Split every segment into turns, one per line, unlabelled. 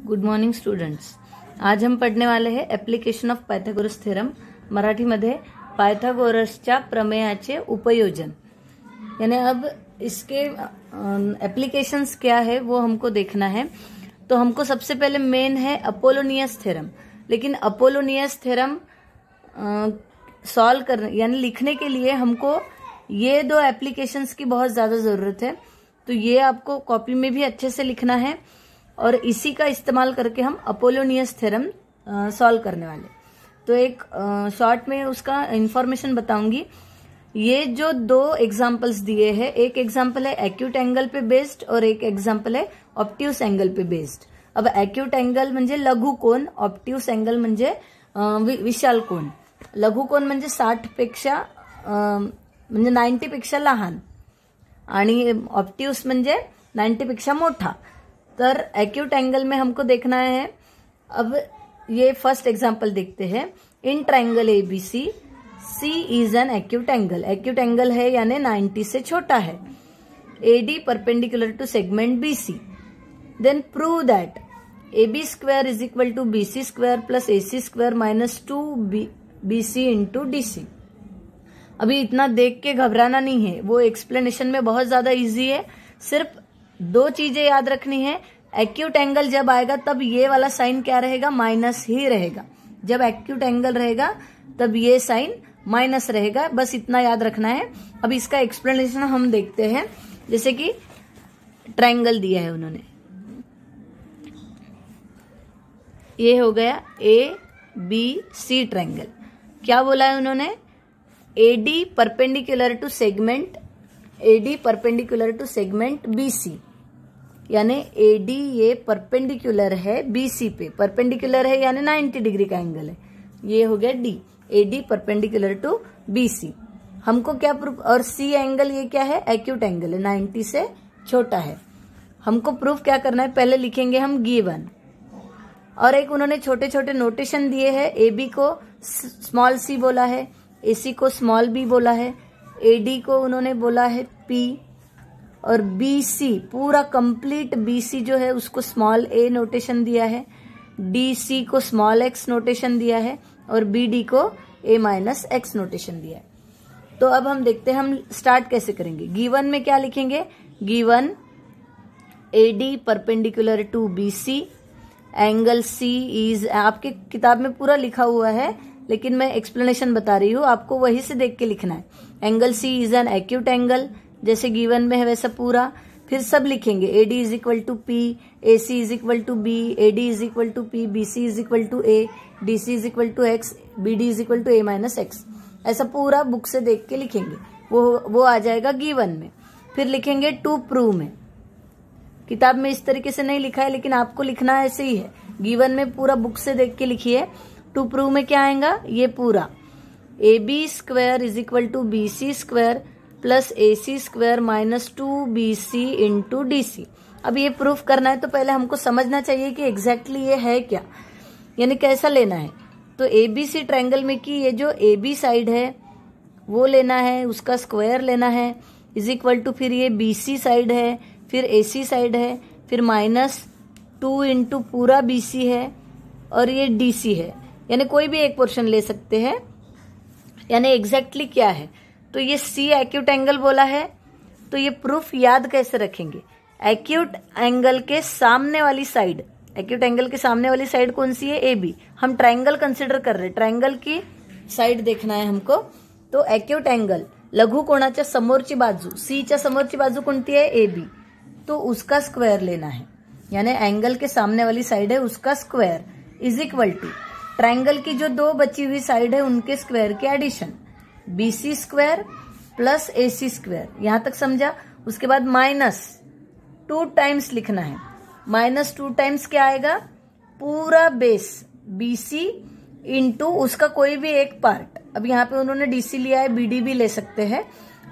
Good morning students. आज हम पढ़ने वाले हैं एप्लीकेशन ऑफ पायथागोरस थ्योरम, मराठीमध्ये पायथागोरसच्या प्रमेयाचे उपयोजन। यानी अब इसके एप्लीकेशंस क्या है वो हमको देखना है। तो हमको सबसे पहले मेन है अपोलोनियस थ्योरम, लेकिन अपोलोनियस थ्योरम सॉल्व करने यानी लिखने के लिए हमको ये दो एप्लीकेशंस की बहुत ज्यादा जरूरत है। तो ये आपको कॉपी में भी अच्छे से लिखना है और इसी का इस्तेमाल करके हम अपोलोनियस थ्योरम सॉल्व करने वाले। तो एक शॉर्ट में उसका इंफॉर्मेशन बताऊंगी। ये जो दो एग्जांपल्स दिए हैं, एक एग्जांपल है एक्यूट एंगल पे बेस्ड और एक एग्जांपल है ऑब्ट्यूस एंगल पे बेस्ड। अब एक्यूट एंगल म्हणजे लघु कोन, ऑब्ट्यूस एंगल म्हणजे विशाल कोन। लघु कोन म्हणजे 60 पेक्षा म्हणजे 90 पेक्षा लहान आणि ऑब्ट्यूस म्हणजे 90 पेक्षा मोठा। तर एक्यूट एंगल में हमको देखना है। अब ये फर्स्ट एग्जांपल देखते हैं। In triangle ABC C is an acute angle. Acute angle है यानी 90 से छोटा है। AD perpendicular to segment BC. Then prove that AB square is equal to BC square plus AC square minus 2BC into DC। अभी इतना देख के घबराना नहीं है, वो एक्सप्लेनेशन में बहुत ज्यादा इजी है। सिर्फ दो चीजें याद रखनी है। एक्यूट एंगल जब आएगा तब ये वाला साइन क्या रहेगा, माइनस ही रहेगा। जब एक्यूट एंगल रहेगा तब ये साइन माइनस रहेगा, बस इतना याद रखना है। अब इसका एक्सप्लेनेशन हम देखते हैं। जैसे कि ट्रायंगल दिया है उन्होंने, ये हो गया ABC ट्रायंगल। क्या बोला है उन्होंने, AD perpendicular to segment BC, यानी AD ये परपेंडिकुलर है BC पे। परपेंडिकुलर है यानी 90 डिग्री का एंगल है। ये हो गया D, AD perpendicular to BC। हमको क्या प्रूफ, और C एंगल ये क्या है, एक्यूट एंगल है, 90 से छोटा है। हमको प्रूफ क्या करना है, पहले लिखेंगे हम गिवन। और एक उन्होंने छोटे छोटे नोटेशन दिए हैं। AB को स्मॉल c बोला है, AC को स्मॉल b बोला है, AD को उन्होंने बोला है P, और BC पूरा कंप्लीट BC जो है उसको स्मॉल a नोटेशन दिया है, DC को स्मॉल x नोटेशन दिया है और BD को a माइनस x नोटेशन दिया है। तो अब हम देखते हैं हम स्टार्ट कैसे करेंगे। गिवन में क्या लिखेंगे, given AD perpendicular to BC, angle C is, आपके किताब में पूरा लिखा हुआ है लेकिन मैं एक्सप्लेनेशन बता रही हूँ, आपको वही से देख के लिखना है। Angle C is an acute angle, जैसे गिवन में है वैसा पूरा। फिर सब लिखेंगे, AD is equal to P, AC is equal to B, AD is equal to P, BC is equal to A, DC is equal to X, BD is equal to A minus X। ऐसा पूरा book से देख के लिखेंगे, वो आ जाएगा given में। फिर लिखेंगे टू प्रूव में। किताब में इस तरीके से नहीं लिखा है लेकिन आपको लिखना ऐसे ही है। गिवन में पूरा बुक से देख के लिखिए। टू प्रूव में क्या आएगा, ये पूरा AB square is equal to BC square plus AC square minus 2BC into DC। अब ये प्रूफ करना है तो पहले हमको समझना चाहिए कि एग्जैक्टली ये है क्या, यानी कैसा लेना है। तो ABC ट्रायंगल में कि ये जो AB साइड है वो लेना है, उसका स्क्वायर लेना है, इज इक्वल टू फिर ये BC साइड है, फिर AC साइड है, फिर माइनस 2 इंटू पूरा BC है और ये DC है, यानी कोई भी एक पोर्शन ले सकते हैं। यानी एग्जैक्टली क्या है, तो ये C एक्यूट एंगल बोला है। तो ये प्रूफ याद कैसे रखेंगे, एक्यूट एंगल के सामने वाली साइड, एक्यूट एंगल के सामने वाली साइड कौन सी है, AB। हम ट्रायंगल कंसिडर कर रहे हैं, ट्रायंगल की साइड देखना है हमको। तो एक्यूट एंगल लघु कोणाच्या समोरची बाजू, C च्या समोरची बाजू कोणती है, AB, तो उसका स्क्वायर लेना है। यानी एंगल के सामने वाली साइड है उसका square is equal to triangle की जो दो बची हुई साइड है उनके स्क्वायर के addition, BC square plus AC square. यहां तक समझा। उसके बाद माइनस 2 टाइम्स लिखना है। माइनस 2 टाइम्स क्या आएगा, पूरा बेस BC इंटू उसका कोई भी एक पार्ट। अब यहाँ पे उन्होंने DC लिया है, BD भी ले सकते हैं,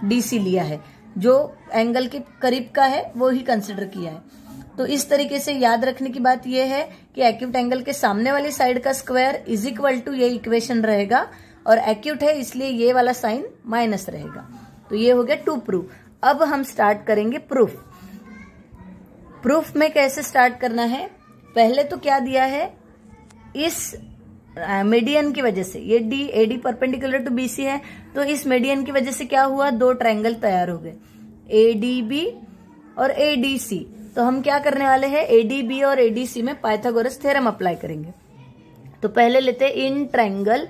DC लिया है, जो एंगल के करीब का है वो ही कंसिडर किया है। तो इस तरीके से याद रखने की बात यह है कि एक्यूट एंगल के सामने वाली साइड का स्क्वायर इज इक्वल टू ये इक्वेशन रहेगा, और एक्यूट है इसलिए ये वाला साइन माइनस रहेगा। तो ये हो गया टू प्रूफ। अब हम स्टार्ट करेंगे प्रूफ। प्रूफ में कैसे स्टार्ट करना है, पहले तो क्या दिया है, इस मीडियन की वजह से, ये D AD perpendicular to BC है, तो इस मीडियन की वजह से क्या हुआ, दो ट्रायंगल तैयार हो गए, एडीबी और एडीसी। तो हम क्या करने वाले हैं, एडीबी और एडीसी में पाइथागोरस थ्योरम अप्लाई करेंगे। तो पहले लेते हैं इन ट्रायंगल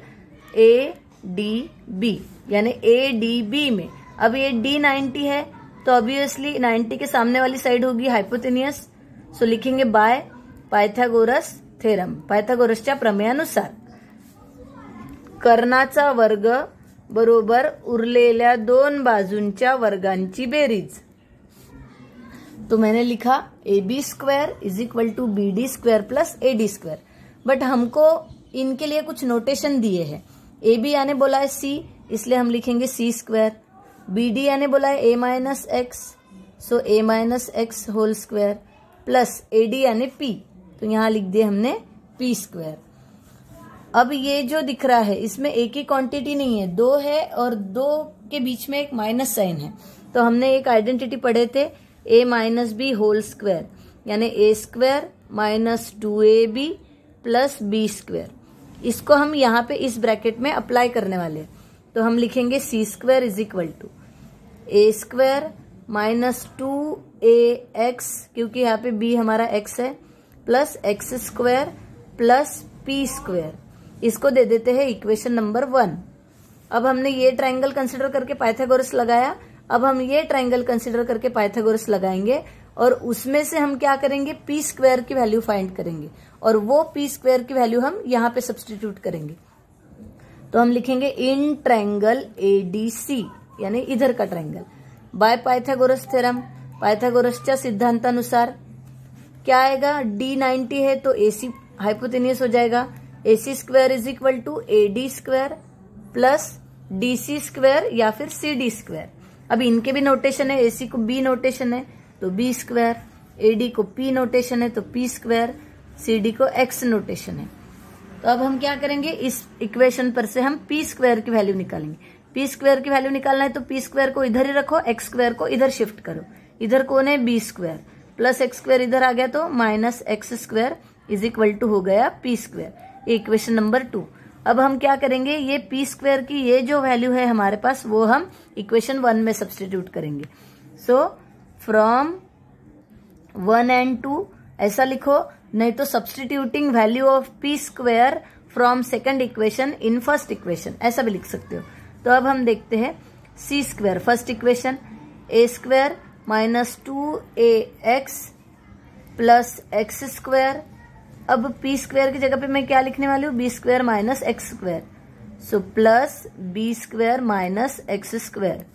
एडीबी, यानी एडीबी में, अब ये D90 है तो ऑब्वियसली 90 के सामने वाली साइड होगी हाइपोटेनियस, सो लिखेंगे बाय पायथागोरस थेरम, पायथागोरसच्या प्रमेयानुसार कर्णाचा वर्ग बरोबर उरलेल्या दोन बाजूंच्या वर्गांची बेरीज। तो मैंने लिखा AB square is equal to BD square plus AD square, but हमको इनके लिए कुछ नोटेशन दिए हैं। AB यानी बोला है C, इसलिए हम लिखेंगे C स्क्वायर, BD यानी बोला है A minus x, so A minus x whole square, plus AD यानी P, तो यहां लिख दिया हमने P स्क्वायर। अब ये जो दिख रहा है इसमें एक ही क्वांटिटी नहीं है, दो है और दो के बीच में एक माइनस साइन है। तो हमने एक आइडेंटिटी पढ़े थे A minus B whole square, यानी A square minus 2AB plus B square. इसको हम यहाँ पे इस ब्रैकेट में अप्लाई करने वाले हैं, तो हम लिखेंगे C square is equal to A square minus 2AX, क्योंकि यहाँ पे B हमारा X है, plus X square plus P square. इसको दे देते हैं इक्वेशन नंबर 1। अब हमने ये ट्रायंगल कंसिडर करके पाइथागोरस लगाया, अब हम ये ट्रायंगल कंसिडर करके पाइथागोरस लगाएंगे और उसमें से हम क्या करेंगे, P स्क्वायर की वैल्यू फाइंड करेंगे और वो P स्क्वायर की वैल्यू हम यहाँ पे सब्सटीट्यूट करेंगे। तो हम लिखेंगे इन ट्रायंगल ADC, यानी इधर का ट्रायंगल, बाय पाइथागोरस थ्योरम, पाइथागोरसच्या सिद्धांतानुसार क्या आएगा, D90 है तो AC हाइपोटेनियस हो जाएगा, AC square is equal to AD square plus DC square या फिर CD स्क्वायर। अब इनके भी नोटेशन है, AC को B नोटेशन है तो B स्क्वायर, AD को P नोटेशन है तो P स्क्वायर, CD को X नोटेशन है। तो अब हम क्या करेंगे, इस इक्वेशन पर से हम P स्क्वायर की वैल्यू निकालेंगे। P स्क्वायर की वैल्यू निकालना है तो P स्क्वायर को इधर ही रखो, X स्क्वायर को इधर शिफ्ट करो, इधर कौन है B square, plus X square इधर आ गया तो minus X square is equal to हो गया P स्क्वायर, ये इक्वेशन नंबर 2। अब हम क्या करेंगे, ये P स्क्वायर की ये जो वैल्यू है हमारे पास वो हम इक्वेशन 1 में सब्सटीट्यूट करेंगे। सो फ्रॉम 1 and 2 ऐसा लिखो, नहीं तो substituting value of P square from second equation in first equation, ऐसा भी लिख सकते हो। तो अब हम देखते हैं C square, first equation A square minus 2AX plus X square. अब P स्क्वायर की जगह पे मैं क्या लिखने वाली हूँ, B square minus X square, so plus B square minus X square.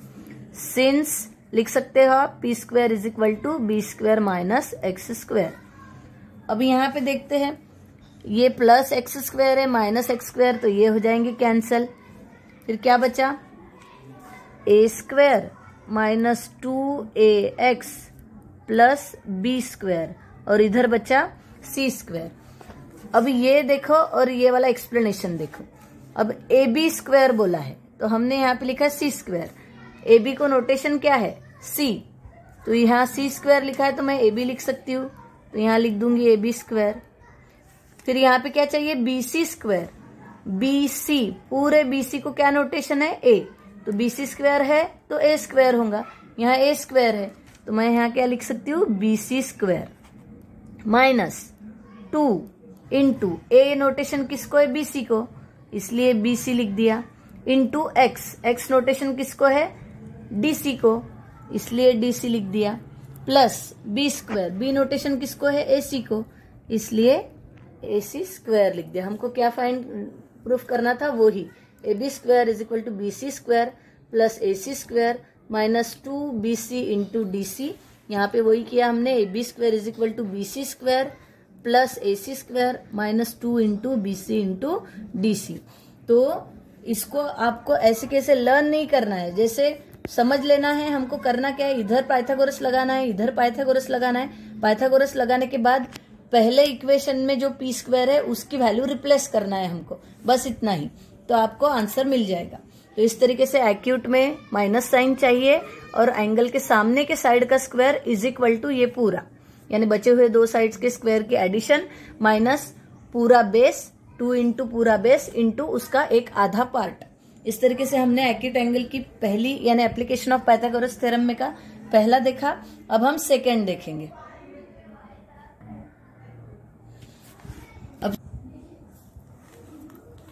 Since लिख सकते हो आप P square is equal to B square minus X square. अब यहाँ पे देखते हैं, ये प्लस X स्क्वायर है माइनस X स्क्वायर, तो ये हो जाएंगे कैंसल। फिर क्या बचा, A square minus 2AX plus B square, और इधर बचा C स्क्वायर। अब ये देखो और ये वाला एक्सप्लेनेशन देखो, अब AB स्क्वायर बोला है तो हमने यहाँ पे लिखा है C स्क्वायर, AB को नोटेशन क्या है C, तो यहाँ C स्क्वायर लिखा है तो मैं AB लिख सकती हूँ, तो यहाँ लिख दूंगी AB स्क्वायर। फिर यहाँ पे क्या चाहिए, BC स्क्वायर, BC पूरे BC को क्या नोटेशन है A, तो BC स्क्वायर है तो A स्क्वायर होगा, यहाँ A स्क्वायर है तो मैं यहाँ क्या लिख सकती हूँ BC square minus 2 into A notation किसको है BC को, इसलिए BC लिख दिया, इंटू X, X नोटेशन किसको है DC को, इसलिए DC लिख दिया, plus B square, B notation किसको है AC को, इसलिए AC स्क्वायर लिख दिया। हमको क्या फाइंड प्रूफ करना था, वो ही AB square is equal to BC square plus AC square minus 2BC into DC। यहाँ पे वही किया हमने, AB square is equal to BC square plus AC square minus 2 into BC into DC। तो इसको आपको ऐसे कैसे लर्न नहीं करना है, जैसे समझ लेना है। हमको करना क्या है, इधर पाइथागोरस लगाना है, इधर पाइथागोरस लगाना है। पाइथागोरस लगाने के बाद पहले इक्वेशन में जो P स्क्वायर है उसकी वैल्यू रिप्लेस करना है हमको, बस इतना ही, तो आपको आंसर मिल जाएगा। तो इस तरीके से एक्यूट में माइनस साइन चाहिए और एंगल के सामने के साइड का स्क्वायर इज इक्वल टू ये पूरा, यानी बचे हुए दो साइड्स के स्क्वायर की एडिशन माइनस पूरा बेस 2 इंटू पूरा बेस इंटू उसका एक आधा पार्ट। इस तरीके से हमने एक्यूट एंगल की पहली यानी एप्लीकेशन ऑफ पाइथागोरस थ्योरम में का पहला देखा। अब हम सेकेंड देखेंगे।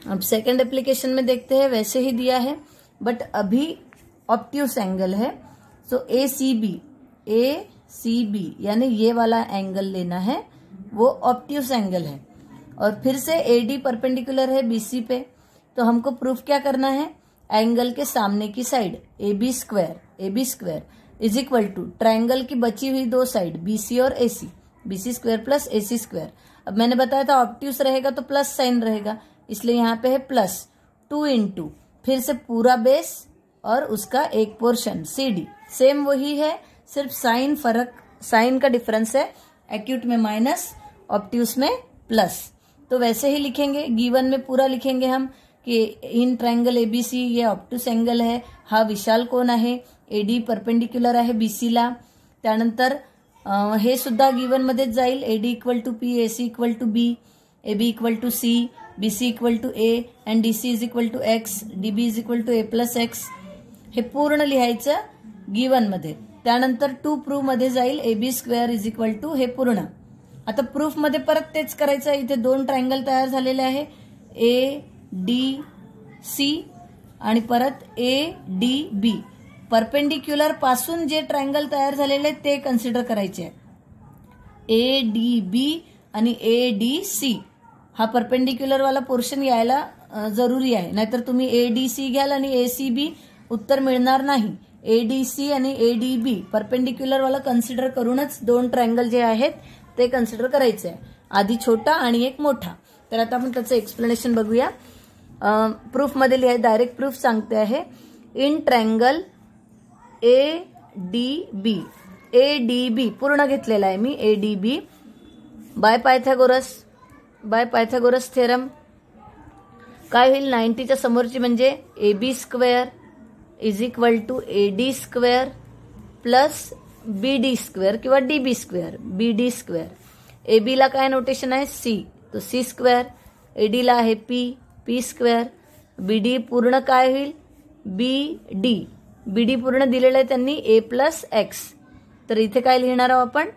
अब सेकेंड एप्लीकेशन में देखते हैं, वैसे ही दिया है बट अभी ऑब्ट्यूस एंगल है। सो ए सी बी यानी ये वाला एंगल लेना है, वो ऑब्ट्यूस एंगल है। और फिर से एडी परपेंडिकुलर है बीसी पे, तो हमको प्रूफ क्या करना है, एंगल के सामने की side A B square is equal to triangle की बची हुई दो साइड बीसी और AC, BC square plus AC square. अब मैंने बताया था ऑब्ट्यूस रहेगा तो प्लस साइन रहेगा, इसलिए यहाँ पे है प्लस 2 इंटू फिर से पूरा बेस और उसका एक पोर्शन CD। सेम वही है, सिर्फ साइन का डिफरेंस है, एक्यूट में माइनस ऑब्ट्यूस में प्लस। तो वैसे ही लिखेंगे, गिवन में पूरा लिखेंगे हम की इन ट्रायंगल एबीसी ये ऑब्ट्यूस एंगल आहे, हा विशाल कोन आहे, एडी परपेंडिक्युलर आहे बीसीला। त्यानंतर हे सुद्धा गिवन मध्येच जाईल, AD equal to P, AC equal to B, AB equal to C, BC equal to A and DC is equal to X, DB is equal to A plus X. हे पूर्ण लिहायचं given मध्ये। त्यानंतर to proof मध्ये जाईल AB square is equal to हे पूर्ण। आता प्रूफ मध्ये परत तेच करायचं, इथे दोन ट्रायंगल तयार झालेले आहे, ए डी सी आणि परत ए डी बी। परपेंडिक्युलर पासून जे ट्रायंगल तयार झालेले ते कन्सिडर करायचे आहे, ए डी बी आणि ए डी सी। हा परपेंडिक्युलर वाला पोर्शन यायला जरुरी आहे, नाहीतर तुम्ही ए डी सी घ्याल आणि ए सी बी उत्तर मिळणार नाही। ए डी सी आणि ए डी बी परपेंडिक्युलर वाला कन्सिडर करूनच दोन ट्रायंगल जे आहेत ते कन्सिडर करायचे आहे, आधी छोटा आणि एक मोठा। तर आता आपण त्याचं एक्सप्लेनेशन बघूया। प्रूफ मध्ये लिहाय, डायरेक्ट प्रूफ सांगते आहे, in triangle A D B पूर्ण घेतलेला आहे मी, A D B by Pythagoras theorem काय होईल, 90 च्या समोरची म्हणजे A B square is equal to A D square plus B D square किंवा D B square, B D square. A B ला काय नोटेशन आहे सी, तो सी स्क्वेअर, ए डी ला आहे पी स्क्वेअर, बी डी पूर्ण काय होईल बी डी पूर्ण दिलेलं आहे त्यांनी ए प्लस एक्स। तर इथे काय लिहिणार आहोत आपण,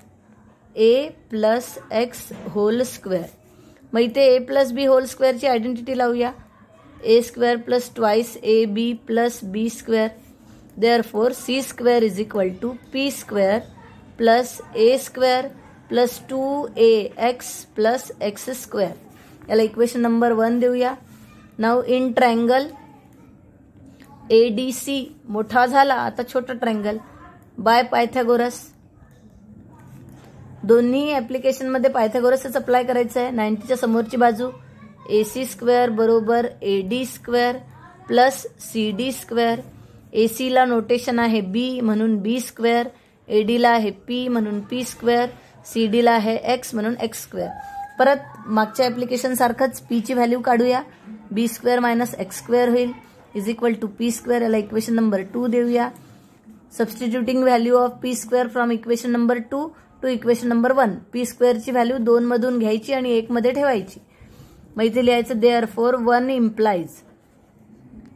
A plus X whole square. मग इथे ए प्लस बी होल स्क्वेअरची आयडेंटिटी लावूया, A square plus twice A B plus B square. Therefore C square is equal to P square plus A square plus 2ax plus X square. याला equation number 1 देऊया। Now in triangle ADC मोठा झाला, आता छोटा triangle by Pythagoras. दोन्ही application मध्ये पायथागोरसच apply करायचं आहे। 90 च्या समोरची बाजू एसी स्क्वेअर बरोबर AD square plus CD square. AC ला नोटेशन आहे बी म्हणून बी स्क्वेअर, एडी ला आहे पी म्हणून पी स्क्वेअर, सीडी ला आहे एक्स म्हणून एक्स स्क्वेअर। परत मागच्या ऍप्लिकेशन सारखंच पी ची व्हॅल्यू काढूया, B square minus X square होईल is equal to P square. याला इक्वेशन नंबर 2 देऊया। Substituting value of P square from equation number 2 to equation number 1। P स्क्वेअरची व्हॅल्यू 2 मधून घ्यायची आणि 1 मध्ये ठेवायची। मग इथे लिहायचं देअरफॉर 1 इम्प्लाइज,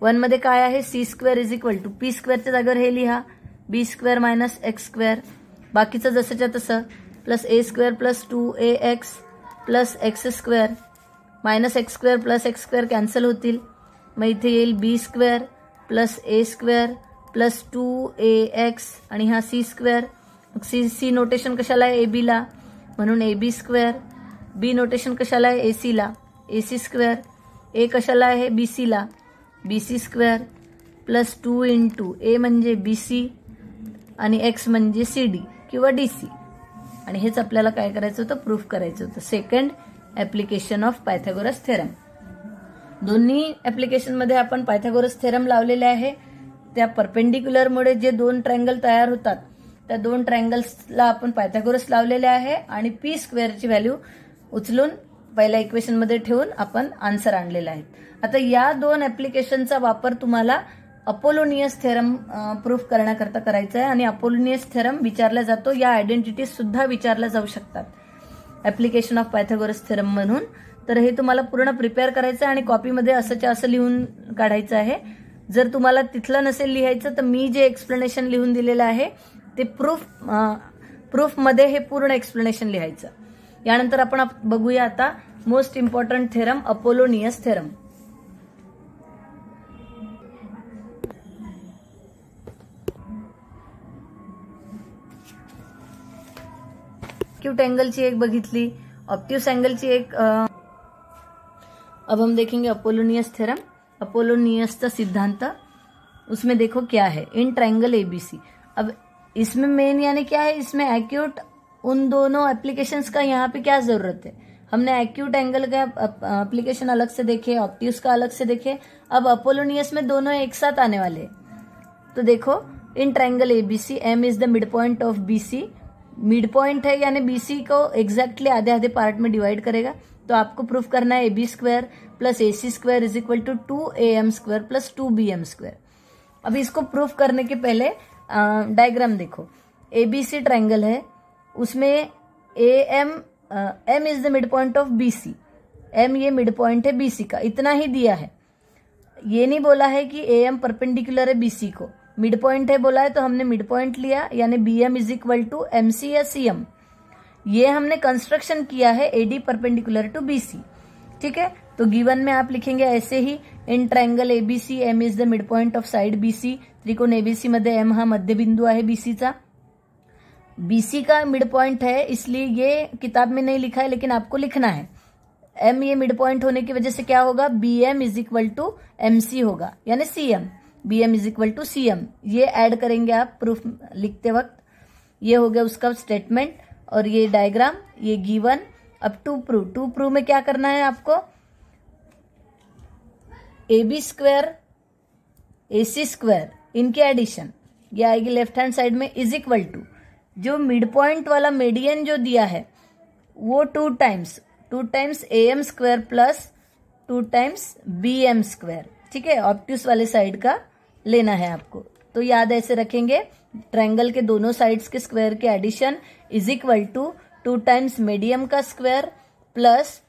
1 मध्ये काय आहे C square is equal to P स्क्वेअरच्या जागेवर हे लिहा B square minus X square, बाकीचं जसंच्या तसं plus A square plus 2ax plus X square minus X square plus X square cancel होतील। मग इथे येईल B square plus A square plus 2ax आणि हा सी स्क्वेअर। सी नोटेशन कशाला आहे ए ला म्हणून A B square, B notation कशाला आहे एसी ला एसी स्क्वेअर, ए कशाला आहे बीसी ला BC square plus 2 into A म्हणजे बीसी आणि एक्स म्हणजे सीडी किंवा डीसी। आणि हेच आपल्याला काय करायचं होतं, प्रूफ करायचं होतं, second application of Pythagoras theorem. दोन्ही ऍप्लिकेशन मध्ये आपण पायथागोरस थेरम लावलेले आहे। त्या परपेंडिक्युलर मुळे जे दोन ट्रायंगल तयार होतात त्या दोन ट्रायंगल्सला आपण पायथागोरस लावलेले आहे आणि पी स्क्वेअरची व्हॅल्यू उचलून पहिल्या इक्वेशन मध्ये ठेवून आपण आन्सर आणलेला आहे। आता या दोन ऍप्लिकेशनचा वापर तुम्हाला अपोलोनियस थेरम प्रूफ करण्याकरता करायचा आहे आणि अपोलोनियस थेरम विचारला जातो, या आयडेंटिटीज सुद्धा विचारल्या जाऊ शकतात ऍप्लिकेशन ऑफ पायथागोरस थेरम म्हणून. तर हे तुम्हाला पूर्ण प्रिपेअर करायचं आहे आणि कॉपीमध्ये असंच्या असं लिहून काढायचं आहे. जर तुम्हाला तिथलं नसेल लिहायचं तर मी जे एक्सप्लेनेशन लिहून दिलेलं आहे ते प्रूफमध्ये हे पूर्ण एक्सप्लेनेशन लिहायचं. यानंतर आपण बघूया आता most important theorem, Apollonius theorem. Acute एंगलची एक बघितली, ऑब्ट्यूस एंगलची एक. अब हम देखेंगे अपोलोनियस थ्योरम, अपोलोनियस का सिद्धांत. उसमें देखो क्या है, इन ट्रायंगल एबीसी. अब इसमें मेन यानी क्या है, इसमें एक्यूट उन दोनों एप्लीकेशंस का यहाँ पे क्या जरूरत है. हमने एक्यूट एंगल का एप्लीकेशन अलग से देखे, ऑब्ट्यूस का अलग से देखे. अब अपोलोनियस में दोनों एक साथ आने वाले हैं. तो देखो in triangle ABC M is the mid point of BC. Mid point है यानी बीसी को एग्जैक्टली आधे आधे पार्ट में डिवाइड करेगा. तो आपको प्रूफ करना है AB square plus AC square is equal to 2AM square plus 2BM square. अब इसको प्रूफ करने के पहले डायग्राम देखो. ABC ट्रायंगल है, उसमें M is the mid point of BC. M ये मिड पॉइंट है BC का, इतना ही दिया है. ये नहीं बोला है कि AM परपेंडिकुलर है BC को. मिड पॉइंट है बोला है तो हमने मिड पॉइंट लिया, यानी BM is equal to MC या CM. ये हमने कंस्ट्रक्शन किया है AD परपेंडिकुलर टू BC. ठीक है, तो गिवन में आप लिखेंगे ऐसे ही, in triangle ABC M is the mid point of side BC. त्रिकोण ABC मध्ये M हा मध्यबिंदू आहे BCचा. BC का मिड पॉइंट है, इसलिए ये किताब में नहीं लिखा है लेकिन आपको लिखना है. M ये मिड पॉइंट होने की वजह से क्या होगा, BM is equal to MC होगा, यानी CM. BM is equal to CM. ये ऐड करेंगे आप प्रूफ लिखते वक्त. ये हो गया उसका स्टेटमेंट और ये डायग्राम, ये गिवन. अब टू प्रूव में क्या करना है आपको, AB स्क्वायर AC स्क्वायर इनके एडिशन, ये आएगी लेफ्ट हैंड साइड में, इज इक्वल टू जो मिड पॉइंट वाला मीडियन जो दिया है वो 2 times AM square plus 2 times BM square. ठीक है, ऑब्ट्यूस वाले साइड का लेना है आपको. तो याद ऐसे रखेंगे, ट्रायंगल के दोनों साइड्स के स्क्वायर के addition is equal to 2 times medium का स्क्वायर प्लस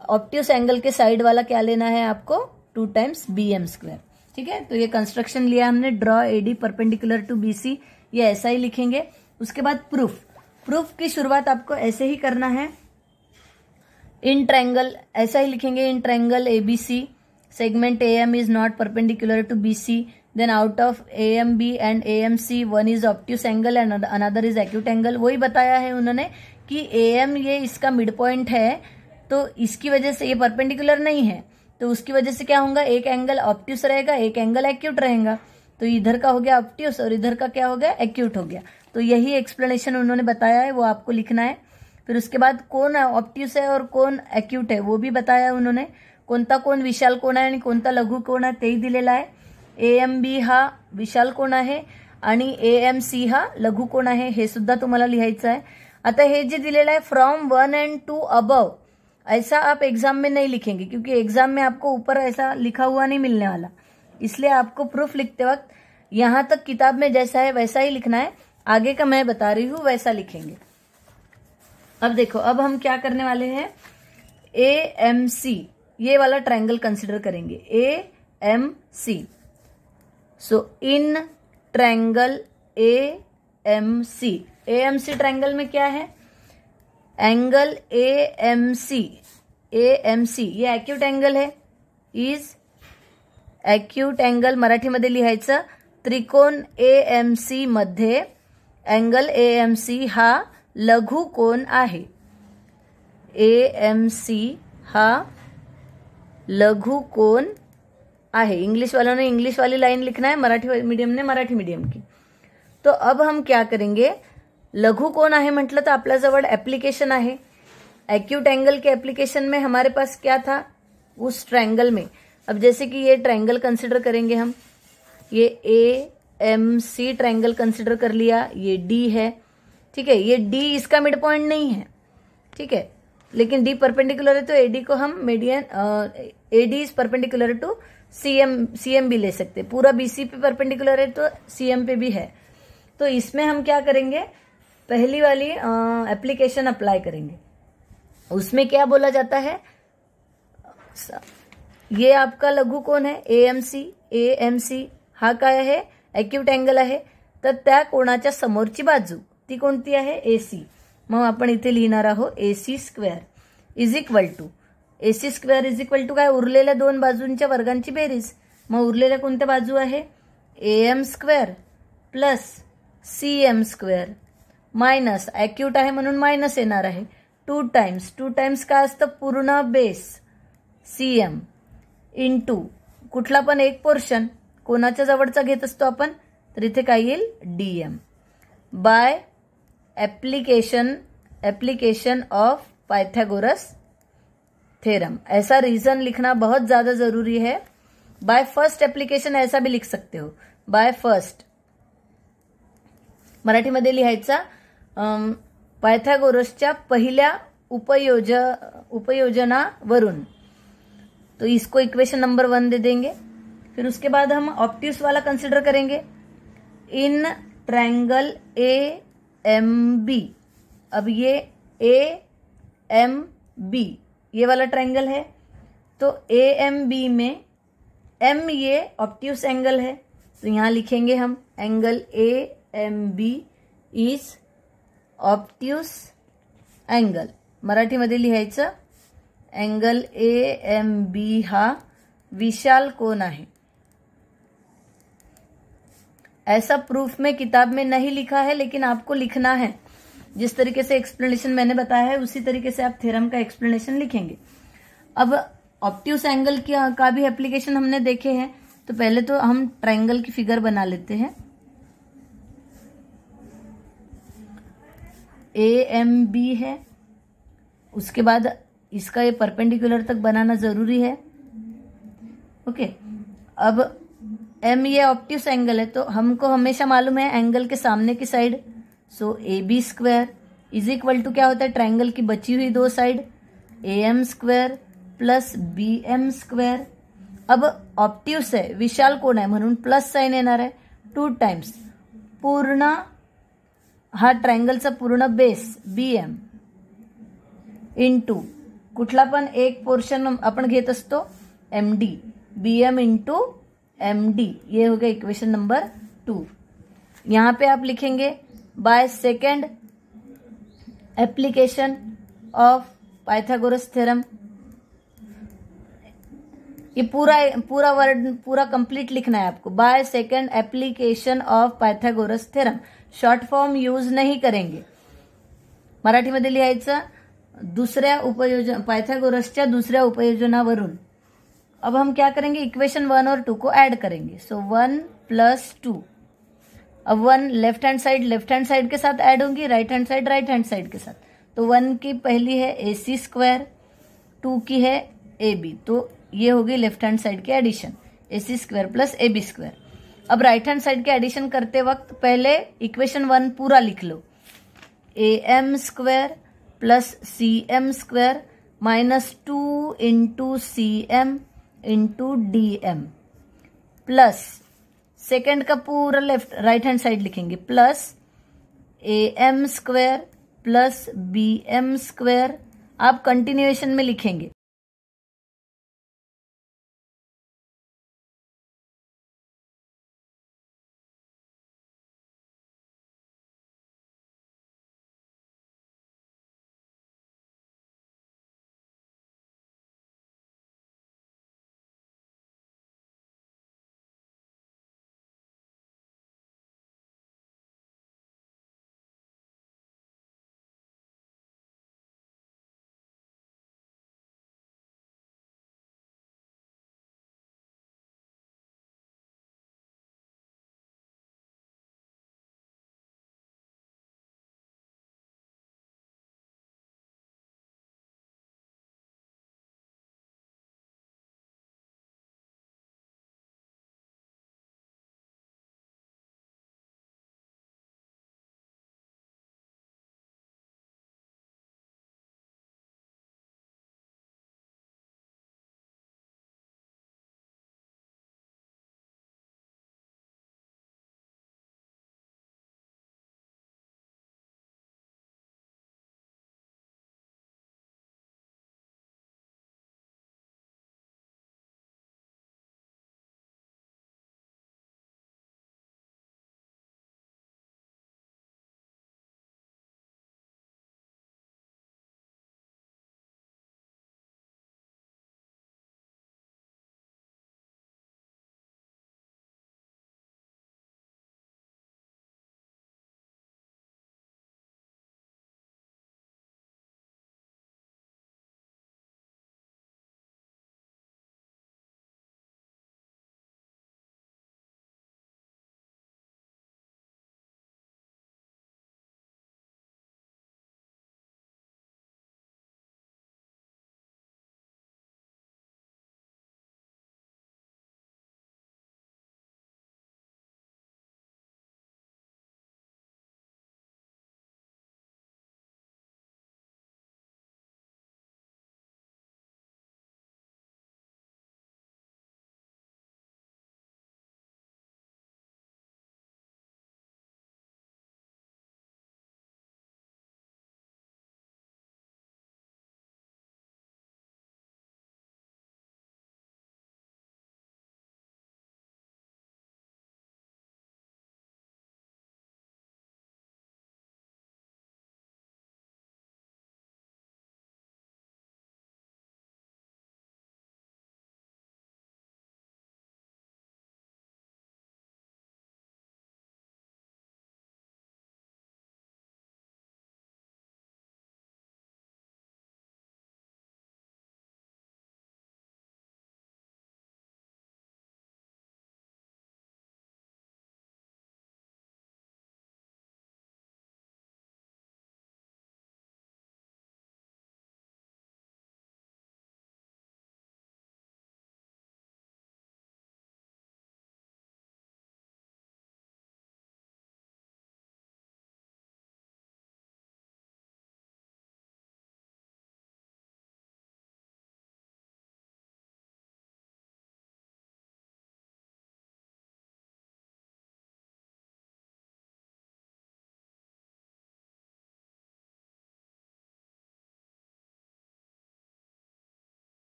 ऑब्ट्यूस एंगल के साइड वाला क्या लेना है आपको, 2 टाइम्स BM स्क्वायर. ठीक है, तो ये कंस्ट्रक्शन लिया हमने, draw AD perpendicular to BC, ये ऐसा ही लिखेंगे. उसके बाद प्रूफ की शुरुआत आपको ऐसे ही करना है. इन ट्रायंगल ऐसा ही लिखेंगे, इन triangle ABC segment AM is not perpendicular to BC. Then out of AMB and AMC, one is obtuse angle and another is acute angle. वही बताया है उन्होंने कि AM ये इसका मिड पॉइंट है, तो इसकी वजह से ये परपेंडिकुलर नहीं है, तो उसकी वजह से क्या होगा, एक एंगल ऑब्ट्यूस रहेगा, एक एंगल एक्यूट रहेगा. तो इधर का हो गया ऑब्ट्यूस और इधर का क्या हो गया, एक्यूट हो गया. तो यही एक्सप्लेनेशन उन्होंने बताया है, वो आपको लिखना है. फिर उसके बाद कौन ऑब्ट्यूस है और कौन एक्यूट है वो भी बताया उन्होंने. कोणता कोण विशाल कोण आहे आणि कोणता लघु कोण आहे तेही दिलेला आहे. AMB हा विशाल कोण आहे आणि AMC हा लघु कोण आहे, हे सुद्धा तुम्हाला लिहायचं आहे. आता हे जे दिलेलं है फ्रॉम 1 and 2 अबव, ऐसा आप एग्जाम में नहीं लिखेंगे क्योंकि एग्जाम में आपको ऊपर ऐसा लिखा हुआ नहीं मिलने वाला. इसलिए आपको प्रूफ लिखते वक्त यहां तक किताब में जैसा है वैसा ही लिखना है, आगे का मैं बता रही हूं वैसा लिखेंगे. अब देखो, अब हम क्या करने वाले हैं, AMC ये वाला ट्रायंगल कंसिडर करेंगे, AMC. So in triangle AMC triangle में क्या है, एंगल AMC ये एक्यूट एंगल है, इज एक्यूट एंगल मराठीमध्ये लिहायचं. त्रिकोण AMC मध्ये एंगल AMC हा लघु कोण आहे. AMC हा लघु कोण आहे. इंग्लिश वालों ने इंग्लिश वाली लाइन लिखना है, मराठी मीडियम ने मराठी मीडियम की. तो अब हम क्या करेंगे, लघु कोण आहे म्हटलं तर आपल्याजवळ एप्लीकेशन आहे. एक्यूट एंगल के एप्लीकेशन में हमारे पास क्या था उस ट्रायंगल में. अब जैसे कि ये ट्रायंगल कंसिडर करेंगे हम, ये AMC ट्रायंगल कंसिडर कर लिया, ये D है. ठीक है, ये D इसका मिड पॉइंट नहीं है. ठीक है, लेकिन D परपेंडिकुलर है तो AD को हम median, AD is perpendicular to CM भी ले सकते हैं। पूरा बीसी पे परपेंडिकुलर है तो सीएम पे भी है। तो इसमें हम क्या करेंगे, पहली वाली एप्लीकेशन अप्लाई करेंगे। उसमें क्या बोला जाता है, ये आपका लघु कोण है एएमसी हा काय आहे, अॅक्यूट अँगल आहे। तर त्या कोणाच्या समोरची बाजू ती कोणती आहे, एसी। मग आपण इथे लिहिणार आहोत AC square is equal to काय, उरलेल्या दोन बाजूंच्या वर्गांची बेरीज। मग उरलेल्या कोणत्या बाजू आहे, am square plus CM square minus, acute आहे म्हणून मायनस येणार आहे, टू टाइम्स काय असतं, पूर्ण बेस सीएम इंटू कुठला पण एक पोर्शन कोणाच्या जवळचा घेत असतो आपण, तर इथे काय येईल DM by application of Pythagoras theorem. ऐसा रीजन लिखना बहुत ज्यादा जरूरी है। बाय फर्स्ट एप्लीकेशन ऐसा भी लिख सकते हो, बाय फर्स्ट मराठीमध्ये लिहायचा पायथागोरसच्या पहिल्या उपयोजनावरून। तो इसको इक्वेशन नंबर 1 दे देंगे। फिर उसके बाद हम ऑब्ट्यूस वाला कंसिडर करेंगे, in triangle A M B. अब ये ए एम बी ये वाला ट्रायंगल है, तो ए एम बी में एम ये ऑब्ट्यूस एंगल है, तो यहां लिखेंगे हम angle A M B is obtuse angle. मराठीमध्ये लिहायचं एंगल ए एम बी हा विशाल कोण आहे। ऐसा प्रूफ में किताब में नहीं लिखा है, लेकिन आपको लिखना है। जिस तरीके से एक्सप्लेनेशन मैंने बताया है उसी तरीके से आप थ्योरम का एक्सप्लेनेशन लिखेंगे। अब ऑब्ट्यूस एंगल का भी एप्लीकेशन हमने देखे हैं, तो पहले तो हम ट्रायंगल की फिगर बना लेते हैं। ए एम बी है, उसके बाद इसका ये परपेंडिकुलर तक बनाना जरूरी है। ओके, अब एम ये ऑब्ट्यूस एंगल है, तो हमको हमेशा मालूम है एंगल के सामने की side, so A B square is equal to क्या होता है, ट्रायंगल की बची हुई दो side A M square plus B M square. अब ऑब्ट्यूस है, विशाल कोण आहे म्हणून प्लस साइन येणार आहे, 2 टाइम्स पूर्ण हा ट्रायंगलचा पूर्ण बेस बीएम इंटू कुठला पण एक पोर्शन आपण घेत असतो एमडी, बीएम इंटू एमडी। ये हो गया इक्वेशन नंबर 2। यहां पे आप लिखेंगे by second application of Pythagoras theorem. ये पूरा वर्ड पूरा कंप्लीट लिखना है आपको, by second application of Pythagoras theorem. Short form use नहीं करेंगे। मराठीमध्ये लिहायचं पाइथागोरसच्या दुसऱ्या उपयोजनावरून। अब हम क्या करेंगे, इक्वेशन 1 और 2 को ऐड करेंगे, सो 1 + 2। अब 1 लेफ्ट हैंड साइड के साथ ऐड होंगी, राइट हैंड साइड के साथ। तो 1 की पहली है AC स्क्वायर, 2 की है AB, तो ये होगी लेफ्ट हैंड साइड की addition AC square plus AB square. अब राइट हैंड साइड के एडिशन करते वक्त पहले इक्वेशन 1 पूरा लिख लो, AM square plus CM square minus 2 into CM into DM plus second का पूरा राइट हैंड साइड लिखेंगे plus AM square plus BM square. आप कंटिन्यूएशन में लिखेंगे